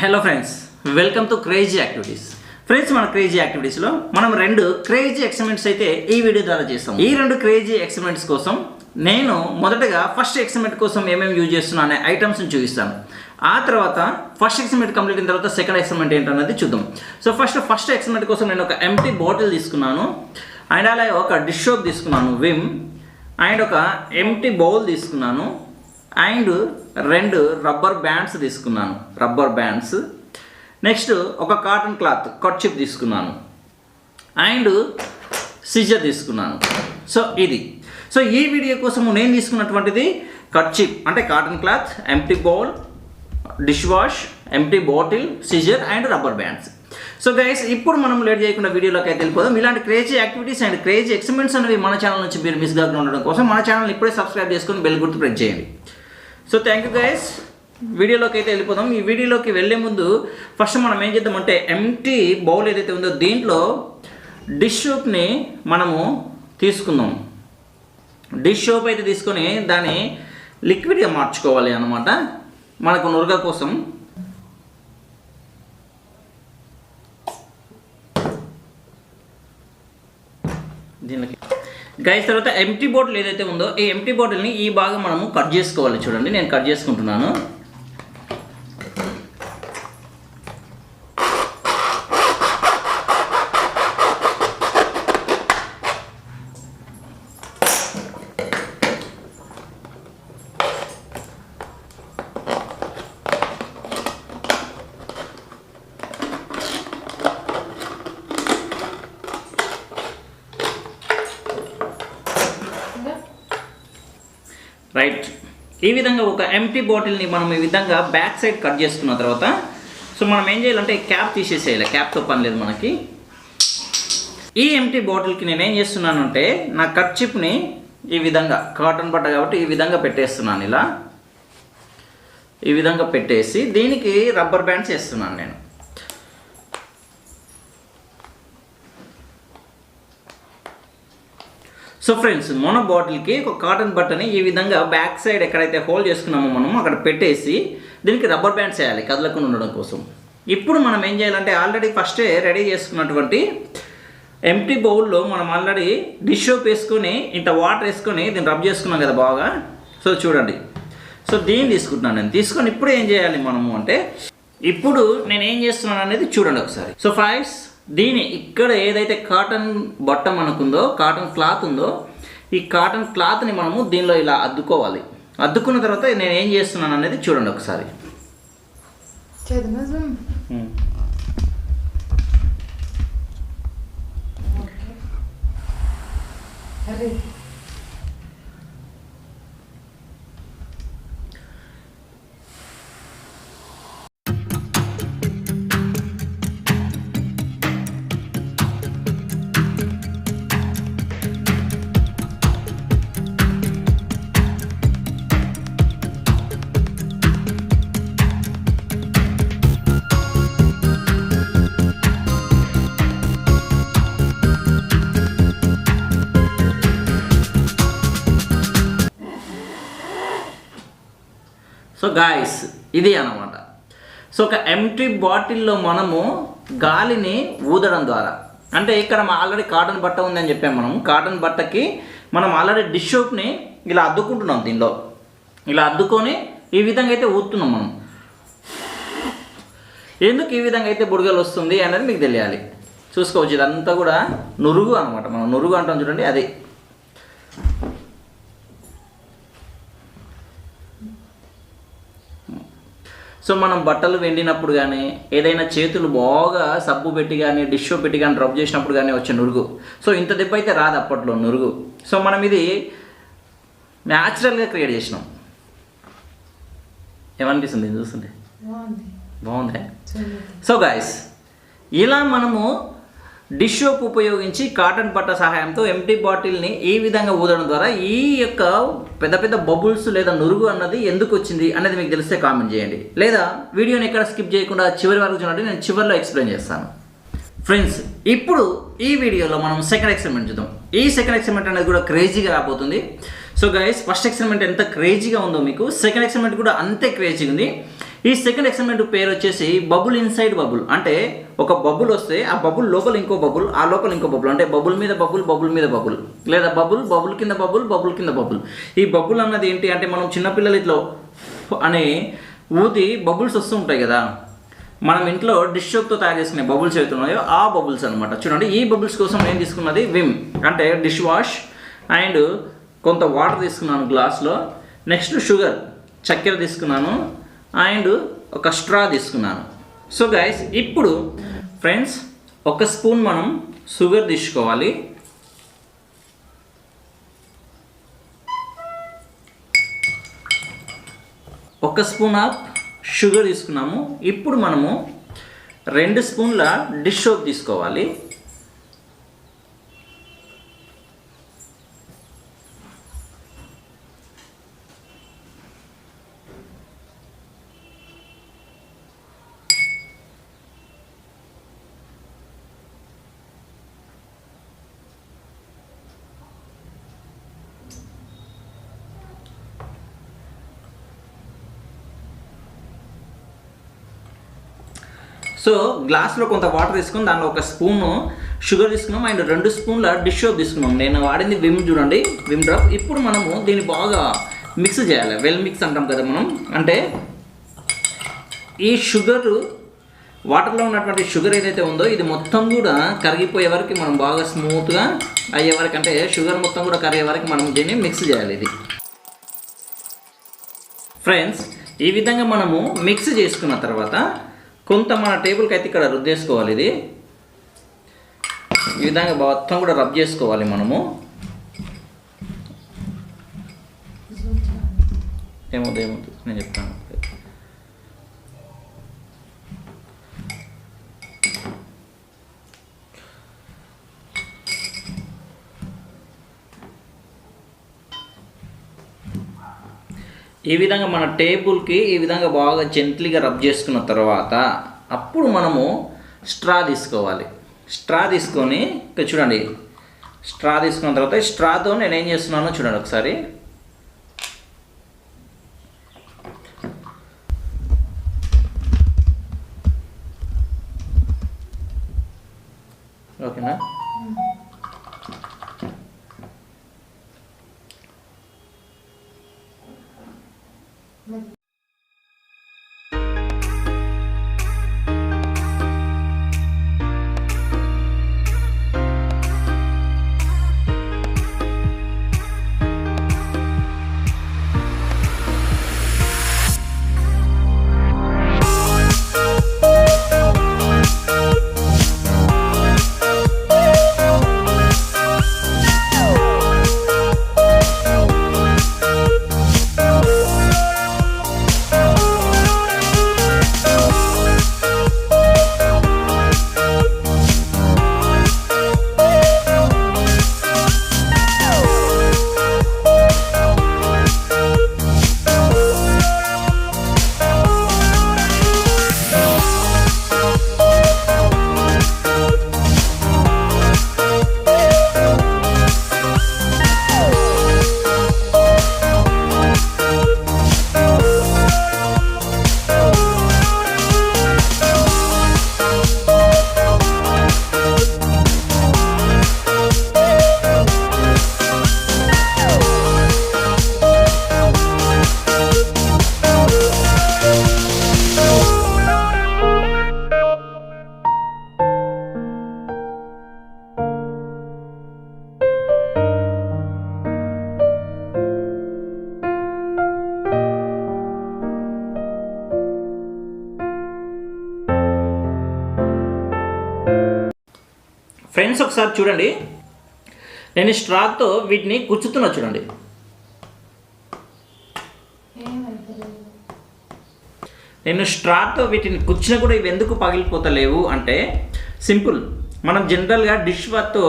Hello friends, welcome to crazy activities. Friends, మన crazy యాక్టివిటీస్లో మనం 2 క్రేజీ ఎక్స్పెరిమెంట్స్ అయితే ఈ వీడియో ద్వారా చేస్తాం. ఈ 2 క్రేజీ ఎక్స్పెరిమెంట్స్ కోసం నేను మొదటగా ఫస్ట్ ఎక్స్పెరిమెంట్ కోసం ఏమేమి యూజ్ చేస్తున్నా అనే ఐటమ్స్ని చూపిస్తాను. ఆ తర్వాత ఫస్ట్ ఎక్స్పెరిమెంట్ కంప్లీట్ అయిన తర్వాత సెకండ్ ఎక్స్పెరిమెంట్ ఏంటన్నది చూద్దాం. సో ఫస్ట్ ఎక్స్పెరిమెంట్ కోసం నేను ఒక ఎంటీ బాటిల్ తీసుకున్నాను, అండ్ అలాగే ఒక డిష్ సోప్ తీసుకున్నాను విమ్, అండ్ ఒక ఎంటీ బౌల్ తీసుకున్నాను, అండ్ 2 రబ్బర్ బ్యాండ్స్ తీసుకున్నాను, రబ్బర్ బ్యాండ్స్. నెక్స్ట్ ఒక కాటన్ క్లాత్ కర్చీఫ్ తీసుకున్నాను, అండ్ సిజర్ తీసుకున్నాను. సో ఈ వీడియో కోసం నేను తీసుకున్నటువంటిది కర్చీఫ్ అంటే cotton cloth, empty bowl, dish wash, empty bottle, scissor and rubber bands. So guys, ఇప్పుడు మనం లేట్ చేయకుండా వీడియోలోకి అయితే వెళ్ళిపోదాం. ఇలాంటి crazy activities and crazy experiments అనేవి మన ఛానల్ నుంచి మీరు మిస్ కాకుండా ఉండడం కోసం మన ఛానల్ ఇప్పుడే సబ్స్క్రైబ్ చేసుకొని బెల్ గుర్తు ప్రెస్ చేయండి. So thank you guys. వీడియోలోకి అయితే వెళ్ళిపోదాం. ఈ వీడియోలోకి వెళ్ళే ముందు ఫస్ట్ మనం ఏం చేద్దామంటే ఎంటీ బౌల్ ఏదైతే ఉందో దీంట్లో డిష్ సోప్ని మనము తీసుకుందాం. డిష్ సోప్ అయితే తీసుకొని దాన్ని లిక్విడ్గా మార్చుకోవాలి అన్నమాట, మనకు నురగ కోసం. దీనికి గైస్ తర్వాత ఎంటీ బాటిల్ ఏదైతే ఉందో ఈ ఎంటీ బాటిల్ని ఈ భాగం మనము కట్ చేసుకోవాలి. చూడండి, నేను కట్ చేసుకుంటున్నాను. రైట్, ఈ విధంగా ఒక ఎంటీ బాటిల్ని మనం ఈ విధంగా బ్యాక్ సైడ్ కట్ చేసుకున్న తర్వాత సో మనం ఏం చేయాలంటే క్యాప్ తీసేసేయాలి. క్యాప్తో పని లేదు మనకి. ఈ ఎంటీ బాటిల్కి నేను ఏం చేస్తున్నానంటే నా కర్చీఫ్ని ఈ విధంగా కాటన్ బట్ట కాబట్టి ఈ విధంగా పెట్టేస్తున్నాను. ఇలా ఈ విధంగా పెట్టేసి దీనికి రబ్బర్ బ్యాండ్స్ వేస్తున్నాను నేను. సో ఫ్రెండ్స్, మన బాటిల్కి ఒక కాటన్ బట్టని ఈ విధంగా బ్యాక్ సైడ్ ఎక్కడైతే హోల్డ్ చేసుకున్నామో మనం అక్కడ పెట్టేసి దీనికి రబ్బర్ బ్యాండ్స్ వేయాలి కదలకుండా ఉండడం కోసం. ఇప్పుడు మనం ఏం చేయాలంటే ఆల్రెడీ ఫస్టే రెడీ చేసుకున్నటువంటి ఎంటీ బౌల్లో మనం ఆల్రెడీ డిష్ సోప్ వేసుకొని ఇంత వాటర్ వేసుకొని దీన్ని రబ్ చేసుకున్నాం కదా బాగా. సో చూడండి, సో దీన్ని తీసుకుంటున్నాను నేను. తీసుకొని ఇప్పుడు ఏం చేయాలి మనము అంటే ఇప్పుడు నేను ఏం చేస్తున్నాను అనేది చూడండి ఒకసారి. సో ఫ్రెండ్స్, దీని ఇక్కడ ఏదైతే కాటన్ బట్ట మనకుందో, కాటన్ క్లాత్ ఉందో, ఈ కాటన్ క్లాత్ని మనము దీనిలో ఇలా అద్దుకోవాలి. అద్దుకున్న తర్వాత నేను ఏం చేస్తున్నాను అనేది చూడండి ఒకసారి. సో గాయస్, ఇది అన్నమాట. సో ఒక ఎంటీ బాటిల్లో మనము గాలిని ఊదడం ద్వారా, అంటే ఇక్కడ ఆల్రెడీ కాటన్ బట్ట ఉందని చెప్పాము. మనం కాటన్ బట్టకి మనం ఆల్రెడీ డిష్ సోప్ని ఇలా అద్దుకుంటున్నాం. దీనిలో ఇలా అద్దుకొని ఈ విధంగా అయితే ఊదుతున్నాం మనం. ఎందుకు ఈ విధంగా అయితే బుడగలు వస్తుంది అనేది మీకు తెలియాలి. చూసుకోవచ్చు, ఇదంతా కూడా నురుగు అనమాట. మనం నురుగు అంటాం చూడండి, అది. సో మనం బట్టలు వెండినప్పుడు కానీ ఏదైనా చేతులు బాగా సబ్బు పెట్టి కానీ డిష్ సోప్ పెట్టి కానీ రబ్ చేసినప్పుడు కానీ వచ్చే నురుగు. సో ఇంత దెబ్బ అయితే రాదు అప్పట్లో నురుగు. సో మనం ఇది న్యాచురల్గా క్రియేట్ చేసినాం. ఏమనిపిస్తుంది చూస్తుంటే? బాగుంది. సో గాయస్, ఇలా మనము డిష్ సోప్ ఉపయోగించి కాటన్ బట్ట సహాయంతో ఎంటీ బాటిల్ని ఈ విధంగా ఊదడం ద్వారా ఈ యొక్క పెద్ద పెద్ద బబుల్స్ లేదా నురుగు అన్నది ఎందుకు వచ్చింది అనేది మీకు తెలిస్తే కామెంట్ చేయండి. లేదా వీడియోని ఎక్కడ స్కిప్ చేయకుండా చివరి వరకు చూడండి, నేను చివరిలో ఎక్స్ప్లెయిన్ చేస్తాను. ఫ్రెండ్స్, ఇప్పుడు ఈ వీడియోలో మనం సెకండ్ ఎక్స్పెరిమెంట్ చూద్దాం. ఈ సెకండ్ ఎక్స్పెరిమెంట్ అనేది కూడా క్రేజీగా రాబోతుంది. సో గైస్, ఫస్ట్ ఎక్స్పెరిమెంట్ ఎంత క్రేజీగా ఉందో మీకు సెకండ్ ఎక్స్పెరిమెంట్ కూడా అంతే క్రేజీగా ఉంది. ఈ సెకండ్ ఎక్స్పెరిమెంట్ పేరు వచ్చేసి బబుల్ ఇన్సైడ్ బబుల్. అంటే ఒక బబుల్ వస్తే ఆ బబుల్ లోపల ఇంకో బబుల్, ఆ లోపల ఇంకో బబుల్, అంటే బబుల్ మీద బబుల్, బబుల్ మీద బబుల్, లేదా బబుల్ కింద బబుల్, బబుల్ కింద బబుల్. ఈ బబుల్ అన్నది ఏంటి అంటే మనం చిన్నపిల్లలు ఇట్లా అని ఊది బబుల్స్ వస్తూ ఉంటాయి కదా, మనం ఇంట్లో డిష్ సోప్తో తయారు చేసుకునే బబుల్స్ అవుతున్నాయో ఆ బబుల్స్ అనమాట. చూడండి, ఈ బబుల్స్ కోసం నేను తీసుకున్నది విమ్ అంటే డిష్ వాష్ అండ్ కొంత వాటర్ తీసుకున్నాను గ్లాస్లో. నెక్స్ట్ షుగర్, చక్కెర తీసుకున్నాను అండ్ ఒక స్ట్రా తీసుకున్నాను. సో గైస్, ఇప్పుడు ఫ్రెండ్స్ ఒక స్పూన్ మనం షుగర్ తీసుకోవాలి. ఒక స్పూన్ ఆఫ్ షుగర్ తీసుకున్నాము. ఇప్పుడు మనము 2 స్పూన్ల డిష్ సోప్ తీసుకోవాలి. సో గ్లాస్లో కొంత వాటర్ తీసుకుని దానిలో ఒక స్పూను షుగర్ తీసుకున్నాం అండ్ 2 స్పూన్ల డిష్ సోప్ తీసుకున్నాం. నేను వాడింది విమ్, చూడండి విమ్ డ్రాప్. ఇప్పుడు మనము దీన్ని బాగా మిక్స్ చేయాలి. వెల్ మిక్స్ అంటాం కదా మనం. అంటే ఈ షుగర్, వాటర్లో ఉన్నటువంటి షుగర్ ఏదైతే ఉందో ఇది మొత్తం కూడా కరిగిపోయే వరకు మనం బాగా స్మూత్గా అయ్యే వరకు, అంటే షుగర్ మొత్తం కూడా కరిగే వరకు మనం దీన్ని మిక్స్ చేయాలి. ఇది ఫ్రెండ్స్, ఈ విధంగా మనము మిక్స్ చేసుకున్న తర్వాత కొంత మన టేబుల్కి అయితే ఇక్కడ రుద్దేసుకోవాలి. ఇది ఈ విధంగా మొత్తం కూడా రబ్ చేసుకోవాలి మనము. ఏమవుతుంది నేను చెప్తాను. ఈ విధంగా మన టేబుల్కి ఈ విధంగా బాగా జెంట్లీగా రబ్ చేసుకున్న తర్వాత అప్పుడు మనము స్ట్రా తీసుకోవాలి. స్ట్రా తీసుకొని ఇక్కడ చూడండి, స్ట్రా తీసుకున్న తర్వాత ఈ స్ట్రాతో నేను ఏం చేస్తున్నానో చూడండి ఒకసారి. ఓకేనా? ఫ్రెండ్స్ ఒకసారి చూడండి, నేను స్ట్రాతో వీటిని గుచ్చుతున్నా చూడండి. నేను స్ట్రాతో వీటిని గుచ్చినా కూడా ఇవి ఎందుకు పగిలిపోతలేవు అంటే సింపుల్. మనం జనరల్గా డిష్ వాష్తో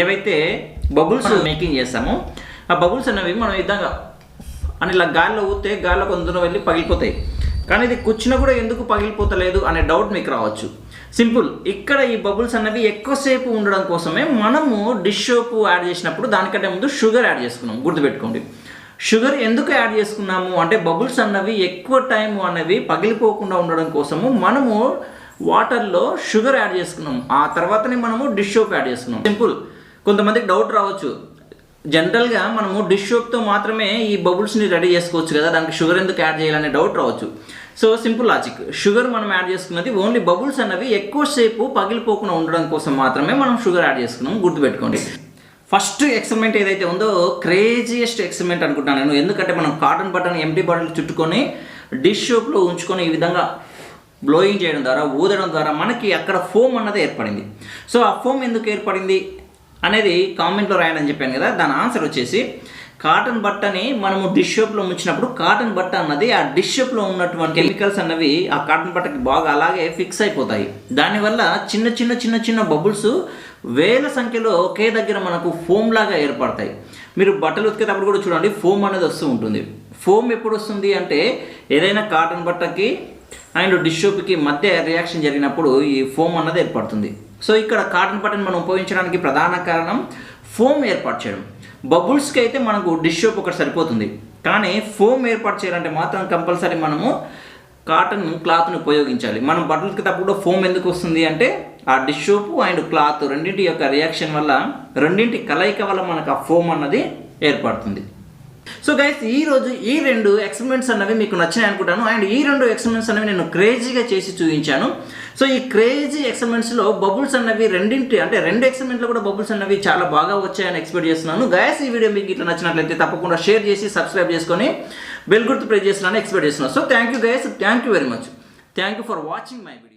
ఏవైతే బబుల్స్ మేకింగ్ చేస్తామో ఆ బబుల్స్ అనేవి మనం విధంగా అని ఇలా గాల్లో ఊతే గాల్లో కొంత వెళ్ళి పగిలిపోతాయి. కానీ ఇది కూర్చున్నా కూడా ఎందుకు పగిలిపోతలేదు అనే డౌట్ మీకు రావచ్చు. సింపుల్, ఇక్కడ ఈ బబుల్స్ అన్నవి ఎక్కువసేపు ఉండడం కోసమే మనము డిష్ సోప్ యాడ్ చేసినప్పుడు దానికంటే ముందు షుగర్ యాడ్ చేసుకున్నాం. గుర్తుపెట్టుకోండి, షుగర్ ఎందుకు యాడ్ చేసుకున్నాము అంటే బబుల్స్ అన్నవి ఎక్కువ టైం అనేవి పగిలిపోకుండా ఉండడం కోసము మనము వాటర్లో షుగర్ యాడ్ చేసుకున్నాం. ఆ తర్వాతనే మనము డిష్ సోప్ యాడ్ చేసుకున్నాం. సింపుల్. కొంతమందికి డౌట్ రావచ్చు, జనరల్గా మనము డిష్ సోప్తో మాత్రమే ఈ బబుల్స్ని రెడీ చేసుకోవచ్చు కదా, దానికి షుగర్ ఎందుకు యాడ్ చేయాలనే డౌట్ రావచ్చు. సో సింపుల్ లాజిక్, షుగర్ మనం యాడ్ చేసుకున్నది ఓన్లీ బబుల్స్ అన్నవి ఎక్కువసేపు పగిలిపోకుండా ఉండడం కోసం మాత్రమే మనం షుగర్ యాడ్ చేసుకున్నాం, గుర్తుపెట్టుకోండి. ఫస్ట్ ఎక్స్పెరిమెంట్ ఏదైతే ఉందో క్రేజియస్ట్ ఎక్స్పెరిమెంట్ అనుకుంటున్నాను నేను. ఎందుకంటే మనం కాటన్ బటన్ ఎంటీ బాటిల్ చుట్టుకొని డిష్ సోప్లో ఉంచుకొని ఈ విధంగా బ్లోయింగ్ చేయడం ద్వారా, ఊదడం ద్వారా మనకి అక్కడ ఫోమ్ అన్నది ఏర్పడింది. సో ఆ ఫోమ్ ఎందుకు ఏర్పడింది అనేది కామెంట్లో రాయని అని చెప్పాను కదా, దాని ఆన్సర్ వచ్చేసి కాటన్ బట్టని మనము డిష్ సోప్లో ముంచినప్పుడు కాటన్ బట్ట అన్నది ఆ డిష్ సోప్లో ఉన్నటువంటి కెమికల్స్ అన్నవి ఆ కాటన్ బట్టకి బాగా అలాగే ఫిక్స్ అయిపోతాయి. దానివల్ల చిన్న చిన్న చిన్న చిన్న బబుల్స్ వేల సంఖ్యలో ఒకే దగ్గర మనకు ఫోమ్ లాగా ఏర్పడతాయి. మీరు బట్టలు ఉతికేటప్పుడు కూడా చూడండి, ఫోమ్ అనేది వస్తూ ఉంటుంది. ఫోమ్ ఎప్పుడు వస్తుంది అంటే ఏదైనా కాటన్ బట్టకి అండ్ డిష్ సోప్కి మధ్య రియాక్షన్ జరిగినప్పుడు ఈ ఫోమ్ అన్నది ఏర్పడుతుంది. సో ఇక్కడ కాటన్ బట్టని మనం ఉపయోగించడానికి ప్రధాన కారణం ఫోమ్ ఏర్పాటు చేయడం. బబుల్స్కి అయితే మనకు డిష్ సోప్ ఒకటి సరిపోతుంది, కానీ ఫోమ్ ఏర్పాటు చేయాలంటే మాత్రం కంపల్సరీ మనము కాటన్ క్లాత్ని ఉపయోగించాలి. మనం బట్టలకి తప్పుడు ఫోమ్ ఎందుకు వస్తుంది అంటే ఆ డిష్ సోప్ అండ్ క్లాత్ రెండింటి యొక్క రియాక్షన్ వల్ల, రెండింటి కలయిక వల్ల మనకు ఆ ఫోమ్ అన్నది ఏర్పడుతుంది. సో గైస్, ఈరోజు ఈ 2 ఎక్స్పెరిమెంట్స్ అన్నవి మీకు నచ్చినాయి అనుకుంటాను. అండ్ ఈ 2 ఎక్స్పెరిమెంట్స్ అనేవి నేను క్రేజీగా చేసి చూపించాను. సో ఈ క్రేజీ ఎక్స్పెరిమెంట్స్లో బబుల్స్ అన్నవి రెండు ఎక్స్పెరిమెంట్లో కూడా బబుల్స్ అన్నవి చాలా బాగా వచ్చాయని ఎక్స్పెక్ట్ చేస్తున్నాను. గైస్, ఈ వీడియో మీకు ఇట్లా నచ్చినట్లయితే తప్పకుండా షేర్ చేసి సబ్స్క్రైబ్ చేసుకొని బెల్ గుర్తు ప్రెస్ చేస్తున్నాను ఎక్స్పెక్ట్ చేస్తున్నాను. So thank you guys, thank you very much. Thank you for watching my video.